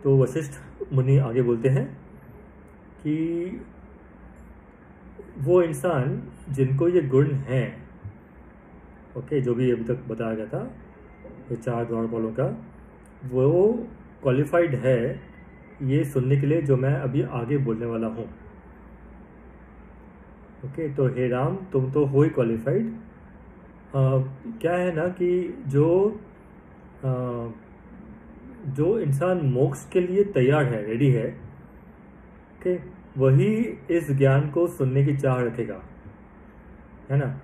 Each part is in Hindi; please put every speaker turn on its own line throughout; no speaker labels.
तो वशिष्ठ मुनि आगे बोलते हैं कि वो इंसान जिनको ये गुण हैं, ओके, जो भी अभी तक बताया गया था ये 4 द्वारपालों का, वो क्वालिफाइड है ये सुनने के लिए जो मैं अभी आगे बोलने वाला हूँ। ओके, तो हे राम, तुम तो हो ही क्वालिफाइड। क्या है ना कि आ, जो इंसान मोक्ष के लिए तैयार है, रेडी है, ओके, वही इस ज्ञान को सुनने की चाह रखेगा, है ना।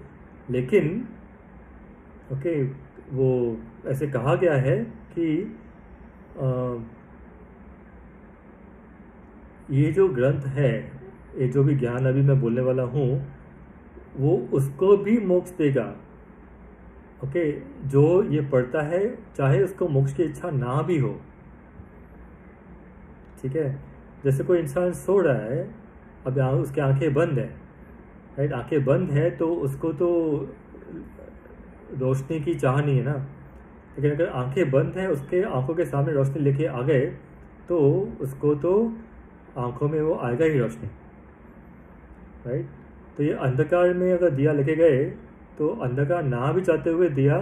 लेकिन ओके, वो ऐसे कहा गया है कि ये जो ग्रंथ है, ये जो भी ज्ञान अभी मैं बोलने वाला हूँ, वो उसको भी मोक्ष देगा। ओके, जो ये पढ़ता है चाहे उसको मोक्ष की इच्छा ना भी हो, ठीक है। जैसे कोई इंसान सो रहा है, अब उसकी आंखें बंद है, राइट, आंखें बंद है तो उसको तो रोशनी की चाह नहीं है ना। लेकिन अगर आंखें बंद है, उसके आंखों के सामने रोशनी लेके आ गए तो उसको तो आंखों में वो आएगा ही रोशनी, राइट। तो ये अंधकार में अगर दिया लेके गए तो अंधकार ना भी चाहते हुए दिया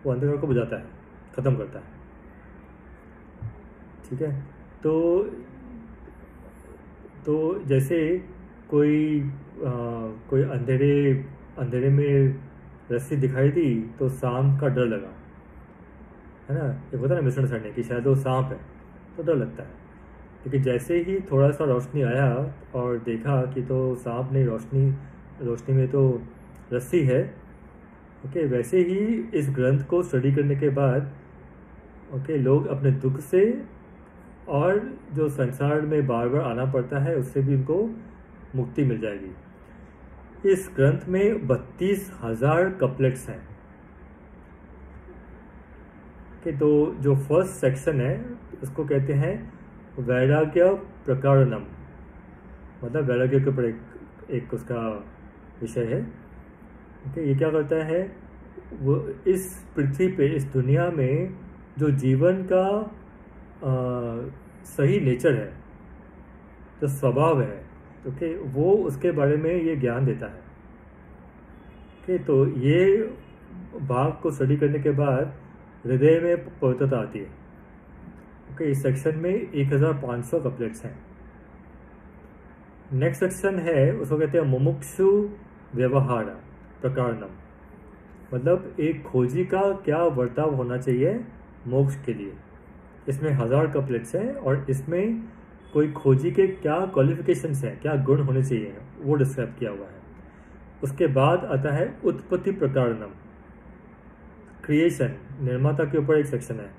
वो अंधकार को बुझाता है, ख़त्म करता है, ठीक है। तो जैसे कोई कोई अंधेरे में रस्सी दिखाई दी तो सांप का डर लगा, है ना। एक होता है ना मिसअंडरस्टैंडिंग कि शायद वो सांप है, तो डर लगता है। लेकिन जैसे ही थोड़ा सा रोशनी आया और देखा कि तो सांप नहीं, रोशनी में तो रस्सी है, ओके, वैसे ही इस ग्रंथ को स्टडी करने के बाद ओके, लोग अपने दुख से और जो संसार में बार बार आना पड़ता है उससे भी उनको मुक्ति मिल जाएगी। इस ग्रंथ में 32,000 कपलेट्स हैं। कि तो जो फर्स्ट सेक्शन है उसको कहते हैं वैराग्य प्रकरणम, मतलब वैराग्य के ऊपर एक उसका विषय है। ओके, ये क्या करता है, वो इस पृथ्वी पे, इस दुनिया में जो जीवन का सही नेचर है, जो स्वभाव है, ओके, वो उसके बारे में ये ज्ञान देता है। ओके, तो ये भाग को स्टडी करने के बाद हृदय में पवित्रता आती है। ओके, इस सेक्शन में 1500 कपलेट्स हैं। नेक्स्ट सेक्शन है उसको कहते हैं मुमुक्षु व्यवहार प्रकरणम, मतलब एक खोजी का क्या बर्ताव होना चाहिए मोक्ष के लिए। इसमें 1000 कपलेट्स हैं और इसमें कोई खोजी के क्या क्वालिफिकेशंस हैं, क्या गुण होने चाहिए, वो डिस्क्राइब किया हुआ है। उसके बाद आता है उत्पत्ति प्रकरणम, क्रिएशन, निर्माता के ऊपर एक सेक्शन है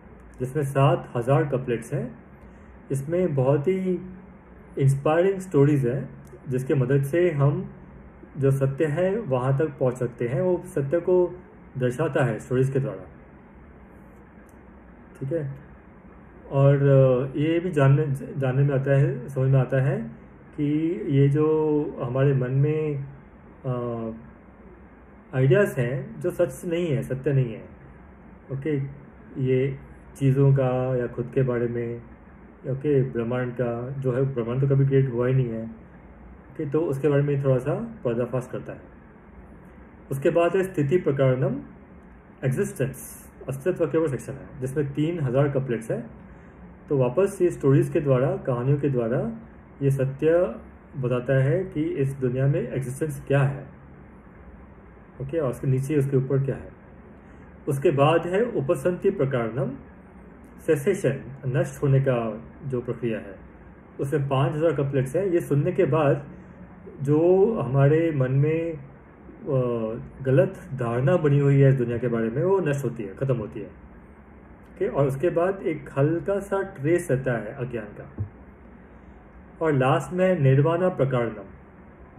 जिसमें 7000 कपलेट्स हैं। इसमें बहुत ही इंस्पायरिंग स्टोरीज हैं जिसके मदद से हम जो सत्य है वहाँ तक पहुँच सकते हैं, वो सत्य को दर्शाता है स्टोरीज के द्वारा, ठीक है। और ये भी जानने में आता है, समझ में आता है कि ये जो हमारे मन में आइडियाज़ हैं जो सच नहीं है, सत्य नहीं है, ओके, ये चीज़ों का या खुद के बारे में, ओके, ब्रह्मांड का जो है, ब्रह्मांड तो कभी क्रिएट हुआ ही नहीं है, ओके, तो उसके बारे में थोड़ा सा पर्दाफाश करता है। उसके बाद है स्थिति प्रकरणम, एग्जिस्टेंस, अस्तित्व के ऊपर सेक्शन है जिसमें 3000 कपलेट्स है। तो वापस ये स्टोरीज के द्वारा, कहानियों के द्वारा ये सत्य बताता है कि इस दुनिया में एग्जिस्टेंस क्या है, ओके, और उसके नीचे उसके ऊपर क्या है। उसके बाद है उपसंति प्रकरणम, सेसेशन, नष्ट होने का जो प्रक्रिया है, उसमें 5000 कपलेट्स हैं। ये सुनने के बाद जो हमारे मन में गलत धारणा बनी हुई है इस दुनिया के बारे में वो नष्ट होती है, खत्म होती है, ओके। और उसके बाद एक हल्का सा ट्रेस रहता है अज्ञान का। और लास्ट में निर्वाणा प्रकरणम,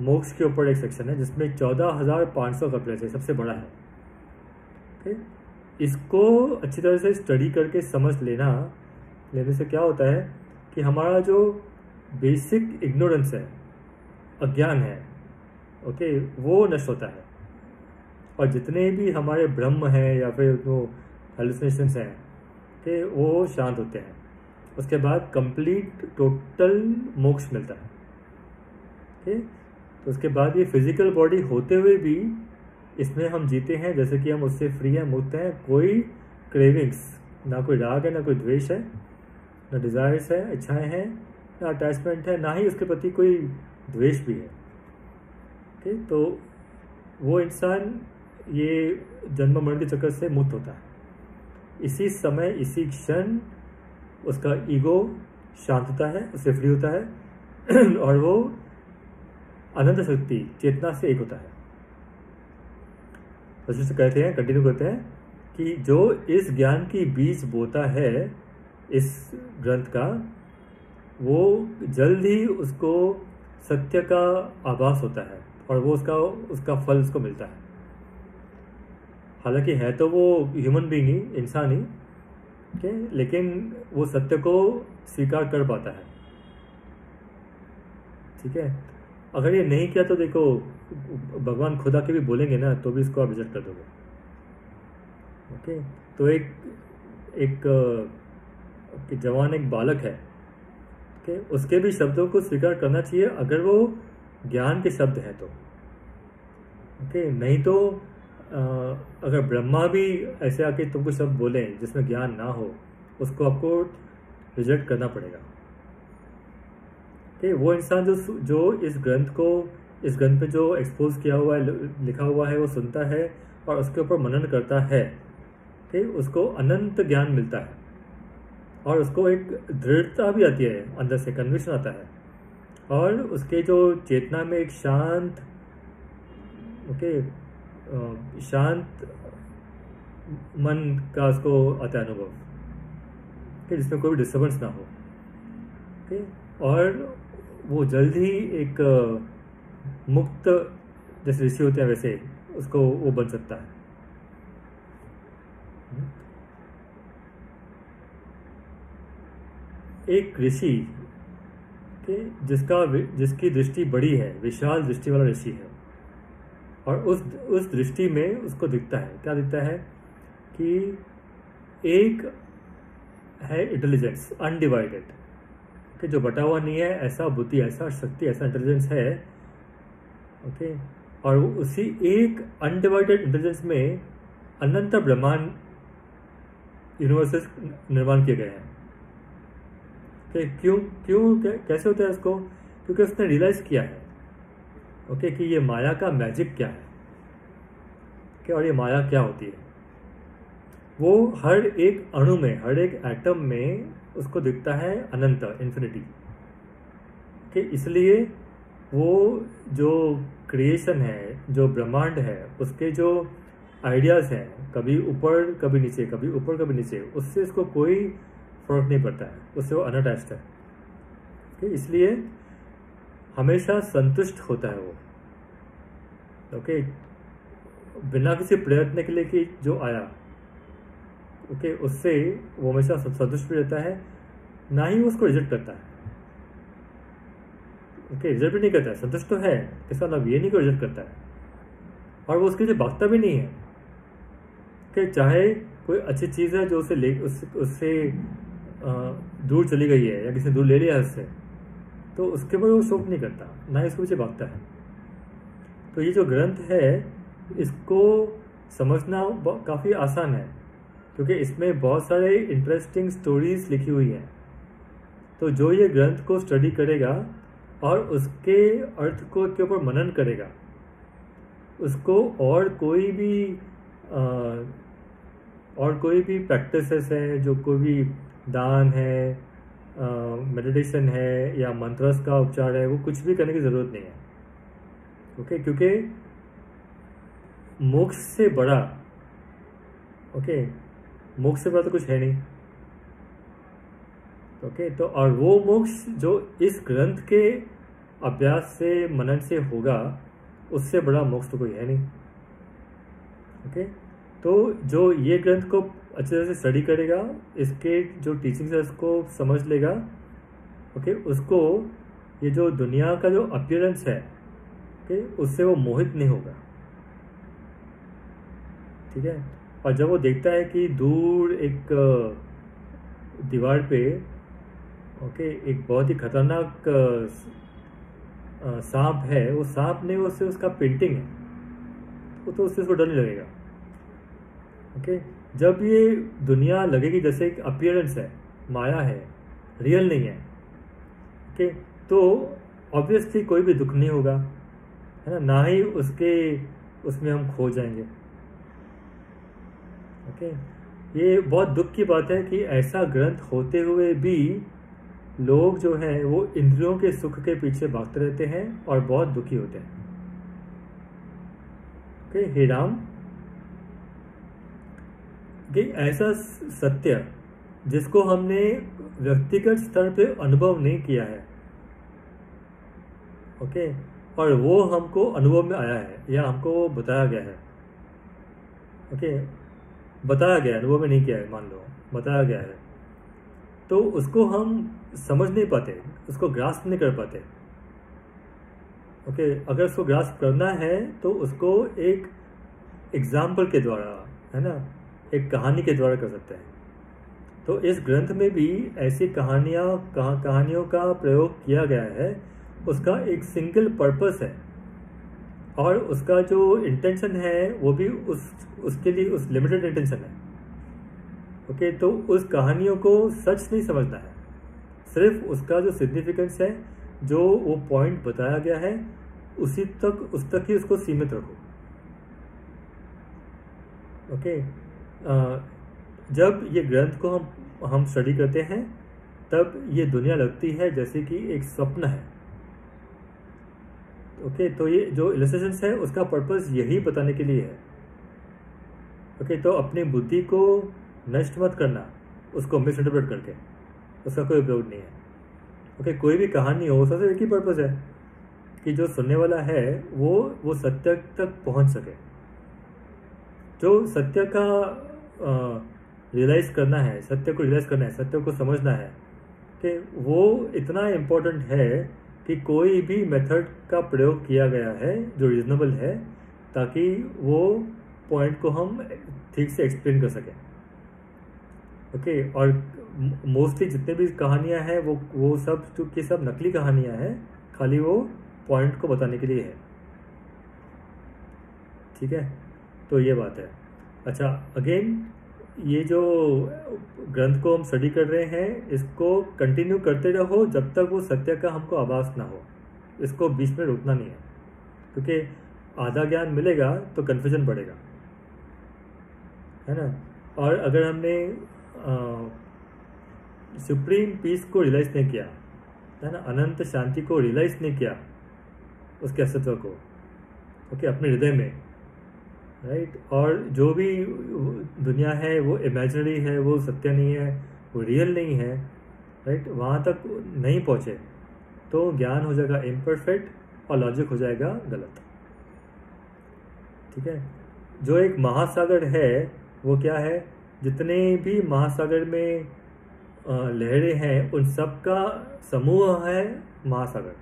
मोक्ष के ऊपर एक सेक्शन है जिसमें 14500 कपलेट्स है, सबसे बड़ा है, ओके। इसको अच्छी तरह से स्टडी करके समझ लेने से क्या होता है कि हमारा जो बेसिक इग्नोरेंस है, अज्ञान है, ओके, वो नष्ट होता है। और जितने भी हमारे भ्रम हैं या फिर वो हेलुसिनेशंस हैं, ओके, वो शांत होते हैं। उसके बाद कंप्लीट टोटल मोक्ष मिलता है। ठीक, तो उसके बाद ये फिजिकल बॉडी होते हुए भी इसमें हम जीते हैं जैसे कि हम उससे फ्री हैं, मुक्त हैं। कोई क्रेविंग्स, ना कोई राग है, ना कोई द्वेष है, ना डिज़ायर्स है, इच्छाएं हैं, ना अटैचमेंट है, ना ही उसके प्रति कोई द्वेष भी है। ठीक, तो वो इंसान ये जन्म मरण के चक्कर से मुक्त होता है। इसी समय, इसी क्षण उसका ईगो शांत होता है, उससे फ्री होता है और वो अनंत शक्ति चेतना से एक होता है। तो जैसे कहते हैं, कंटिन्यू करते हैं कि जो इस ज्ञान की बीज बोता है इस ग्रंथ का, वो जल्द ही उसको सत्य का आभास होता है और वो उसका फल उसको मिलता है। हालांकि है तो वो ह्यूमन बीइंग ही, इंसान ही, ठीक है, लेकिन वो सत्य को स्वीकार कर पाता है। ठीक है, अगर ये नहीं किया तो देखो भगवान खुदा के भी बोलेंगे ना तो भी इसको आप रिजेक्ट कर दोगे। ओके, तो एक जवान, एक बालक है, ओके, उसके भी शब्दों को स्वीकार करना चाहिए अगर वो ज्ञान के शब्द हैं तो। ओके, नहीं तो अगर ब्रह्मा भी ऐसे आके तुमको शब्द बोले जिसमें ज्ञान ना हो, उसको आपको रिजेक्ट करना पड़ेगा। ओके, वो इंसान जो इस ग्रंथ पे जो एक्सपोज किया हुआ है, लिखा हुआ है, वो सुनता है और उसके ऊपर मनन करता है, ठीक, उसको अनंत ज्ञान मिलता है और उसको एक दृढ़ता भी आती है, अंदर से कन्विक्शन आता है और उसके जो चेतना में एक शांत, ओके, शांत मन का उसको आता है अनुभव, कि जिसमें कोई डिस्टर्बेंस ना हो। ओके, और वो जल्द ही एक मुक्त, जैसे ऋषि होते हैं वैसे उसको वो बन सकता है। एक ऋषि के जिसकी दृष्टि बड़ी है, विशाल दृष्टि वाला ऋषि है, और उस दृष्टि में उसको दिखता है, क्या दिखता है कि एक है इंटेलिजेंस अनडिवाइडेड, कि जो बटा हुआ नहीं है, ऐसा बुद्धि, ऐसा शक्ति, ऐसा इंटेलिजेंस है। ओके, और उसी एक अनडिवाइडेड इंटेलिजेंस में अनंत ब्रह्मांड, यूनिवर्सेस निर्माण किए गए हैं। कैसे होता है उसको? क्योंकि उसने रियलाइज किया है, ओके, कि ये माया का मैजिक क्या है, और ये माया क्या होती है। वो हर एक अणु में, हर एक एटम में उसको दिखता है अनंत, इन्फिनिटी के। इसलिए वो जो क्रिएशन है, जो ब्रह्मांड है, उसके जो आइडियाज़ हैं, कभी ऊपर कभी नीचे, कभी ऊपर कभी नीचे, उससे उसको कोई फर्क नहीं पड़ता है, उससे वो अनअटैच्ड है। ओके, इसलिए हमेशा संतुष्ट होता है वो। ओके, बिना किसी प्रयत्न के लिए कि जो आया, ओके, उससे वो हमेशा संतुष्ट भी रहता है, ना ही उसको रिजेक्ट करता है। ओके, रिजेक्ट भी नहीं करता है, संतुष्ट तो है, इसका मतलब ये नहीं कि रिजेक्ट करता है, और वो उसके लिए भागता भी नहीं है। कि चाहे कोई अच्छी चीज़ है जो उससे दूर चली गई है या किसी ने दूर ले लिया उससे, तो उसके ऊपर वो शोक नहीं करता, ना ही उसके पीछे भागता है। तो ये जो ग्रंथ है, इसको समझना काफ़ी आसान है, क्योंकि इसमें बहुत सारे इंटरेस्टिंग स्टोरीज लिखी हुई हैं। तो जो ये ग्रंथ को स्टडी करेगा और उसके अर्थ को के ऊपर मनन करेगा, उसको और कोई भी प्रैक्टिसेस है, जो कोई भी दान है, मेडिटेशन है या मंत्रस का उपचार है, वो कुछ भी करने की ज़रूरत नहीं है। ओके, क्योंकि मोक्ष से बड़ा, ओके, मोक्ष से बड़ा तो कुछ है नहीं। ओके, तो और वो मोक्ष जो इस ग्रंथ के अभ्यास से, मनन से होगा, उससे बड़ा मोक्ष तो कोई है नहीं। ओके, तो जो ये ग्रंथ को अच्छे तरह से स्टडी करेगा, इसके जो टीचिंग्स है उसको समझ लेगा, ओके, उसको ये जो दुनिया का जो अपीयरेंस है, ओके, उससे वो मोहित नहीं होगा। ठीक है, और जब वो देखता है कि दूर एक दीवार पे ओके, एक बहुत ही खतरनाक सांप है, वो सांप नहीं, वो उससे उसका पेंटिंग है, वो तो उससे उसको डर नहीं लगेगा। ओके, जब ये दुनिया लगेगी जैसे एक अपियरेंस है, माया है, रियल नहीं है, ओके, तो ऑब्वियसली कोई भी दुख नहीं होगा, है ना, ना ही उसके उसमें हम खो जाएंगे। ओके, ये बहुत दुख की बात है कि ऐसा ग्रंथ होते हुए भी लोग जो हैं वो इंद्रियों के सुख के पीछे भागते रहते हैं और बहुत दुखी होते हैं। ओके, हे राम, कि ऐसा सत्य जिसको हमने व्यक्तिगत स्तर पे अनुभव नहीं किया है, ओके, और वो हमको अनुभव में आया है या हमको बताया गया है, ओके, बताया गया है, अनुभव में नहीं किया है, मान लो बताया गया है, तो उसको हम समझ नहीं पाते, उसको ग्रास्प नहीं कर पाते। ओके, अगर उसको ग्रास्प करना है तो उसको एक एग्जाम्पल के द्वारा, है ना, एक कहानी के द्वारा कर सकते हैं। तो इस ग्रंथ में भी ऐसी कहानियों का प्रयोग किया गया है, उसका एक सिंगल पर्पस है और उसका जो इंटेंशन है वो भी उसके लिए उस लिमिटेड इंटेंशन है। ओके, तो उस कहानियों को सच नहीं समझना है, सिर्फ उसका जो सिग्निफिकेंस है, जो वो पॉइंट बताया गया है, उस तक ही उसको सीमित रखो। ओके, जब ये ग्रंथ को हम स्टडी करते हैं तब ये दुनिया लगती है जैसे कि एक स्वप्न है। ओके, तो ये जो इलस्ट्रेशंस है उसका पर्पस यही बताने के लिए है। ओके, तो अपनी बुद्धि को नष्ट मत करना उसको मिसइंटरप्रेट करके, उसका कोई उपयोग नहीं है। ओके, कोई भी कहानी हो सबसे एक ही पर्पस है कि जो सुनने वाला है वो सत्य तक पहुंच सके, जो सत्य का रियलाइज करना है, सत्य को रियलाइज करना है, सत्य को समझना है, कि वो इतना इम्पोर्टेंट है कि कोई भी मेथड का प्रयोग किया गया है जो रीजनेबल है, ताकि वो पॉइंट को हम ठीक से एक्सप्लेन कर सकें। ओके, और मोस्टली जितने भी कहानियां हैं वो सब की सब नकली कहानियां हैं, खाली वो पॉइंट को बताने के लिए है। ठीक है, तो ये बात है। अच्छा, अगेन ये जो ग्रंथ को हम स्टडी कर रहे हैं इसको कंटिन्यू करते रहो जब तक वो सत्य का हमको आभास ना हो, इसको बीच में रोकना नहीं है, क्योंकि आधा ज्ञान मिलेगा तो कन्फ्यूजन बढ़ेगा, है ना। और अगर हमने सुप्रीम पीस को रियलाइज नहीं किया, है ना, अनंत शांति को रियलाइज नहीं किया, उसके अस्तित्व को, ओके, अपने हृदय में, राइट, और जो भी दुनिया है वो इमेजिनरी है, वो सत्य नहीं है, वो रियल नहीं है, राइट, वहाँ तक नहीं पहुँचे तो ज्ञान हो जाएगा इम्परफेक्ट और लॉजिक हो जाएगा गलत। ठीक है, जो एक महासागर है वो क्या है, जितने भी महासागर में लहरें हैं उन सब का समूह है महासागर,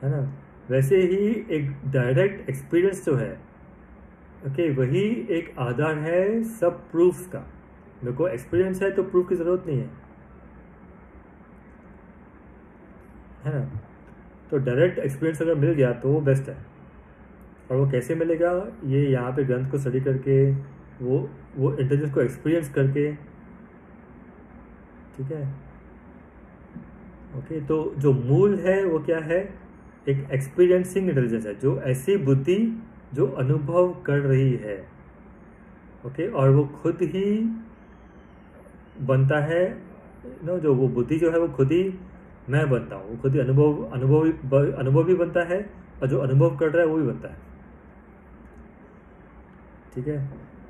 है ना। वैसे ही एक डायरेक्ट एक्सपीरियंस जो है, ओके, वही एक आधार है सब प्रूफ्स का। मेरे को एक्सपीरियंस है तो प्रूफ की ज़रूरत नहीं है ना। तो डायरेक्ट एक्सपीरियंस अगर मिल गया तो वो बेस्ट है। और वो कैसे मिलेगा, ये यहाँ पे ग्रंथ को स्टडी करके, वो इंटेलिजेंस को एक्सपीरियंस करके। ठीक है, ओके, तो जो मूल है वो क्या है, एक एक्सपीरियंसिंग इंटेलिजेंस है, जो ऐसी बुद्धि जो अनुभव कर रही है, ओके, और वो खुद ही बनता है, जो वो बुद्धि जो है वो खुद ही मैं बनता हूँ, वो खुद ही अनुभव भी बनता है, और जो अनुभव कर रहा है वो भी बनता है। ठीक है,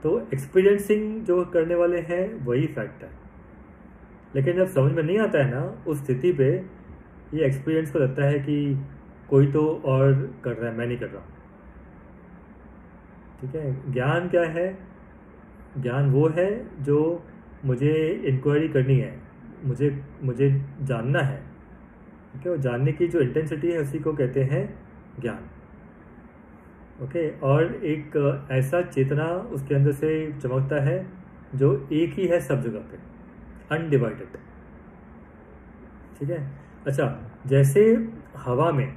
तो एक्सपीरियंसिंग जो करने वाले हैं वही फैक्ट है। लेकिन जब समझ में नहीं आता है ना उस स्थिति पे, ये एक्सपीरियंस को लगता है कि कोई तो और कर रहा है, मैं नहीं कर रहा। ठीक है, ज्ञान क्या है, ज्ञान वो है जो मुझे इंक्वायरी करनी है, मुझे जानना है। ठीक है, और जानने की जो इंटेंसिटी है उसी को कहते हैं ज्ञान। ओके, और एक ऐसा चेतना उसके अंदर से चमकता है जो एक ही है सब जगह पे, अनडिवाइडेड। ठीक है। अच्छा, जैसे हवा में,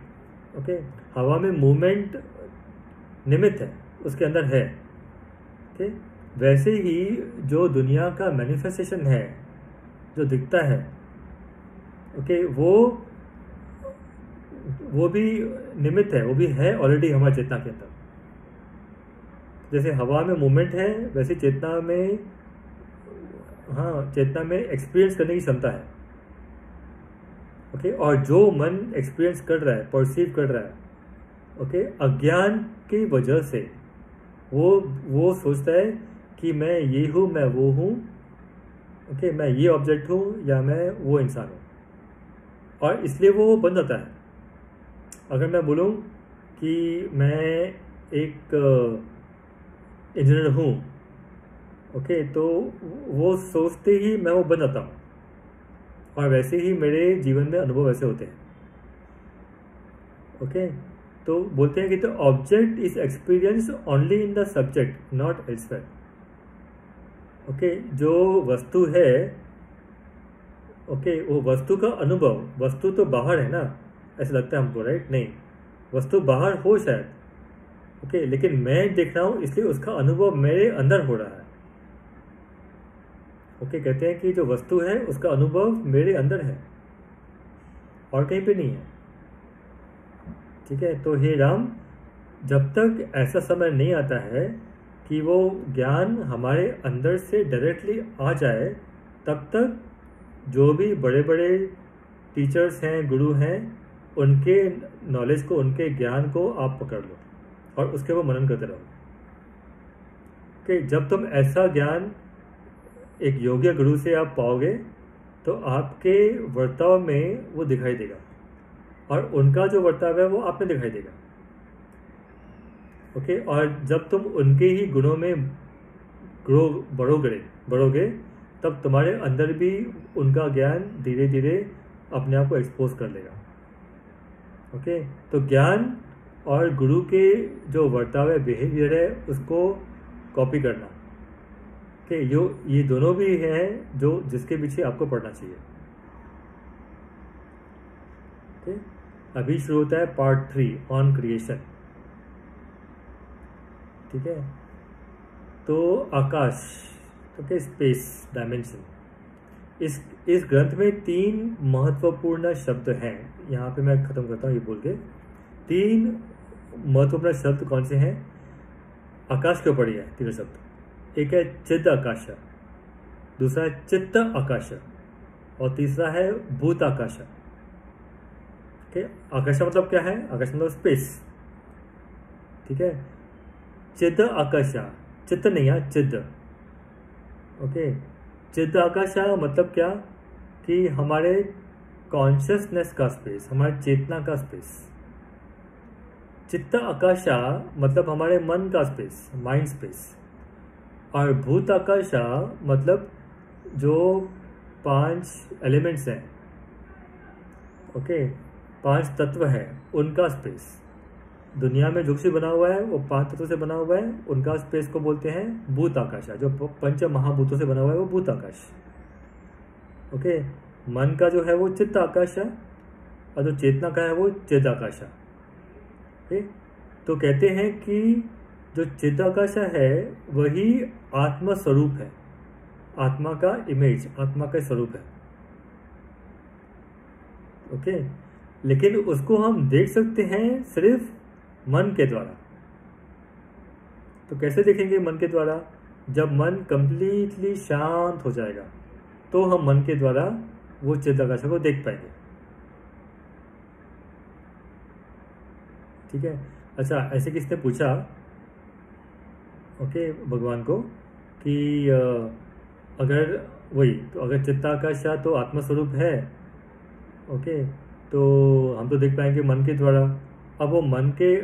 ओके, हवा में मूवमेंट निमित्त है, उसके अंदर है, ओके, वैसे ही जो दुनिया का मैनिफेस्टेशन है, जो दिखता है, ओके, वो भी निमित्त है, वो भी है ऑलरेडी हमारी चेतना के अंदर। जैसे हवा में मूवमेंट है, वैसे चेतना में, हाँ, चेतना में एक्सपीरियंस करने की क्षमता है, ओके। और जो मन एक्सपीरियंस कर रहा है, परसीव कर रहा है, ओके, अज्ञान की वजह से वो सोचता है कि मैं ये हूँ, मैं वो हूँ, ओके, मैं ये ऑब्जेक्ट हूँ या मैं वो इंसान हूँ, और इसलिए वो बन जाता है। अगर मैं बोलूँ कि मैं एक इंजीनियर हूँ, ओके, तो वो सोचते ही मैं वो बन जाता हूँ, और वैसे ही मेरे जीवन में अनुभव ऐसे होते हैं, ओके। तो बोलते हैं कि the object is experience only in the subject, not elsewhere, okay. जो वस्तु है, ओके, वो वस्तु का अनुभव, वस्तु तो बाहर है ना, ऐसा लगता है हमको, राइट? नहीं, वस्तु बाहर हो शायद, ओके, लेकिन मैं देख रहा हूँ, इसलिए उसका अनुभव मेरे अंदर हो रहा है, ओके। कहते हैं कि जो वस्तु है उसका अनुभव मेरे अंदर है और कहीं पे नहीं है, ठीक है। तो हे राम, जब तक ऐसा समय नहीं आता है कि वो ज्ञान हमारे अंदर से डायरेक्टली आ जाए, तब तक जो भी बड़े बड़े टीचर्स हैं, गुरु हैं, उनके नॉलेज को, उनके ज्ञान को आप पकड़ लो और उसके वो मनन करते रहो, कि जब तुम ऐसा ज्ञान एक योग्य गुरु से आप पाओगे तो आपके वर्ताव में वो दिखाई देगा, और उनका जो वर्ताव है वो आप में दिखाई देगा, ओके। और जब तुम उनके ही गुणों में बढ़ोगे, तब तुम्हारे अंदर भी उनका ज्ञान धीरे धीरे अपने आप को एक्सपोज कर लेगा, ओके। तो ज्ञान और गुरु के जो वर्ताव है, बिहेवियर है, उसको कॉपी करना, ओके। ये दोनों भी हैं जो जिसके पीछे आपको पढ़ना चाहिए, ओके। अभी शुरू होता है पार्ट 3 ऑन क्रिएशन, ठीक है। तो आकाश, ओके, स्पेस डायमेंशन, इस ग्रंथ में 3 महत्वपूर्ण शब्द हैं। यहाँ पे मैं खत्म करता हूँ ये बोल के। 3 महत्वपूर्ण शब्द कौन से हैं? आकाश के ऊपर ही है 3 शब्द। एक है चिद आकाश, दूसरा है चित्त आकाश, और तीसरा है भूत आकाश, ओके। आकाश मतलब क्या है? आकाश मतलब स्पेस, ठीक है। चिद आकाश, चित्त नहीं है, चिद, ओके। चिद आकाश मतलब क्या? कि हमारे कॉन्शियसनेस का स्पेस, हमारे चेतना का स्पेस। चित्त आकाशा मतलब हमारे मन का स्पेस, माइंड स्पेस। और भूत आकाशा मतलब जो 5 एलिमेंट्स हैं, ओके, 5 तत्व हैं, उनका स्पेस। दुनिया में जो कुछ बना हुआ है वो 5 तत्वों से बना हुआ है, उनका स्पेस को बोलते हैं भूत आकाशा। जो 5 महाभूतों से बना हुआ है वो भूत आकाश, ओके। मन का जो है वो चित्त आकाश है, और जो चेतना का है वो चिद आकाश है, ओके। तो कहते हैं कि जो चिद आकाश है वही आत्मा स्वरूप है, आत्मा का इमेज, आत्मा का स्वरूप है, ओके। लेकिन उसको हम देख सकते हैं सिर्फ मन के द्वारा। तो कैसे देखेंगे मन के द्वारा? जब मन कंप्लीटली शांत हो जाएगा तो हम मन के द्वारा वो चिदाकाश को देख पाएंगे, ठीक है। अच्छा, ऐसे किसने पूछा, ओके, भगवान को कि अगर वही तो अगर चित्ताकाश तो आत्मस्वरूप है, ओके, तो हम तो देख पाएंगे मन के द्वारा। अब वो मन के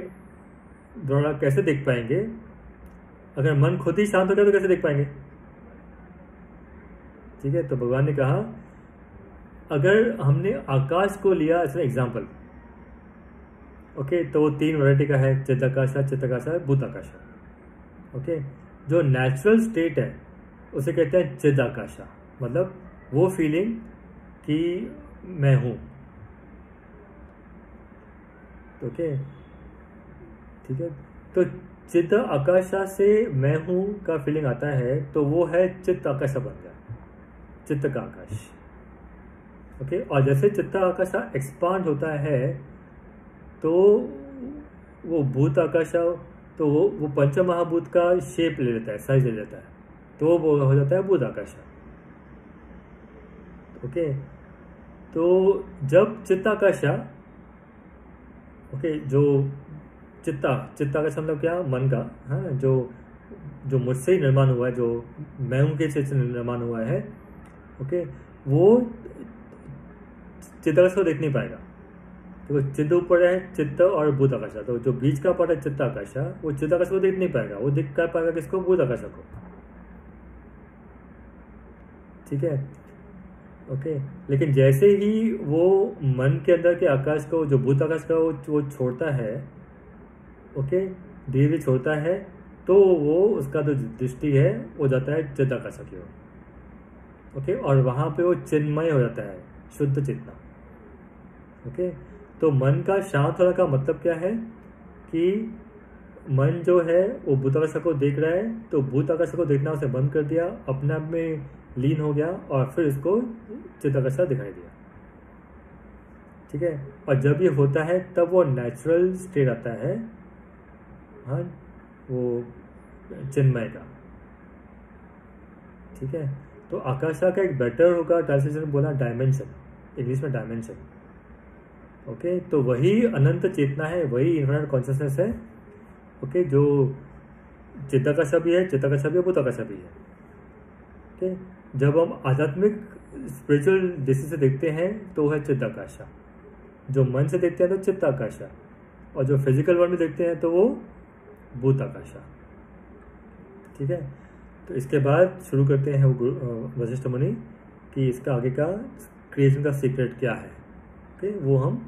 द्वारा कैसे देख पाएंगे? अगर मन खुद ही शांत हो गया तो कैसे देख पाएंगे? ठीक है। तो भगवान ने कहा, अगर हमने आकाश को लिया एज एन एग्जाम्पल, ओके, तो वो 3 वैरायटी का है, चिदाकाशा, चित्ताकाशा, भूताकाशा, ओके। जो नेचुरल स्टेट है उसे कहते हैं चिदाकाशा, मतलब वो फीलिंग कि मैं हूँ। ओके, ठीक है। तो चित्त आकाशा से मैं हूँ का फीलिंग आता है, तो वो है चित्त आकाशा बन गया, चित्त का आकाश। ओके, और जैसे चित्त आकाशा एक्सपांड होता है तो वो भूत आकाशा, तो वो पंच महाभूत का शेप ले लेता है, साइज ले लेता है, तो वो हो जाता है भूत आकाशा। ओके, तो जब चित्ताकाशा, ओके, जो चित्ताकाशा मतलब क्या, मन का, हाँ, जो जो मुझसे ही निर्माण हुआ है, जो मैं हूं के से निर्माण हुआ है। ओके, वो चित्ताकाश को देख नहीं पाएगा। तो चित्त ऊपर है, चित्त और भूत आकाशा, तो जो बीच का पार्ट है चित्त आकाशा, वो चित्त आकाश को देख नहीं पाएगा, वो देख कर पाएगा किसको, भूत आकाशा को। ठीक है। ओके, लेकिन जैसे ही वो मन के अंदर के आकाश को, जो भूत आकाश का, वो छोड़ता है, ओके, धीरे धीरे छोड़ता है, तो वो उसका जो दृष्टि है वो जाता है चित्त आकाशा की ओर। ओके, और वहां पे वो चिन्मय हो जाता है, शुद्ध चेतना। ओके, तो मन का शांत होने का मतलब क्या है कि मन जो है वो भूत आकाशा को देख रहा है, तो भूत आकाशा को देखना उसे बंद कर दिया, अपने आप में लीन हो गया, और फिर इसको चित्त आकाशा दिखाई दिया। ठीक है, और जब ये होता है तब वो नेचुरल स्टेट आता है, हाँ, वो चिन्मय का। ठीक है, तो आकाशा का एक बेटर होगा ट्रांसलेशन बोला डायमेंशन, इंग्लिश में डायमेंशन। ओके, तो वही अनंत चेतना है, वही इन्फिनिट कॉन्शियसनेस है। ओके, जो चित्ताकाशा भी है, चित्ताकाशा भी है, भूताकाशा भी है। ओके, जब हम आध्यात्मिक स्पिरिचुअल दृष्टि से देखते हैं तो वो है चित्ताकाशा, जो मन से देखते हैं तो चित्ताकाशा, और जो फिजिकल वर्ल्ड में देखते हैं तो वो भूताकाशा। ठीक है, तो इसके बाद शुरू करते हैं वशिष्ठ मुनि कि इसका आगे का क्रिएशन का सीक्रेट क्या है। ओके, वो हम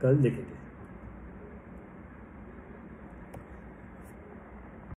कल देखेंगे।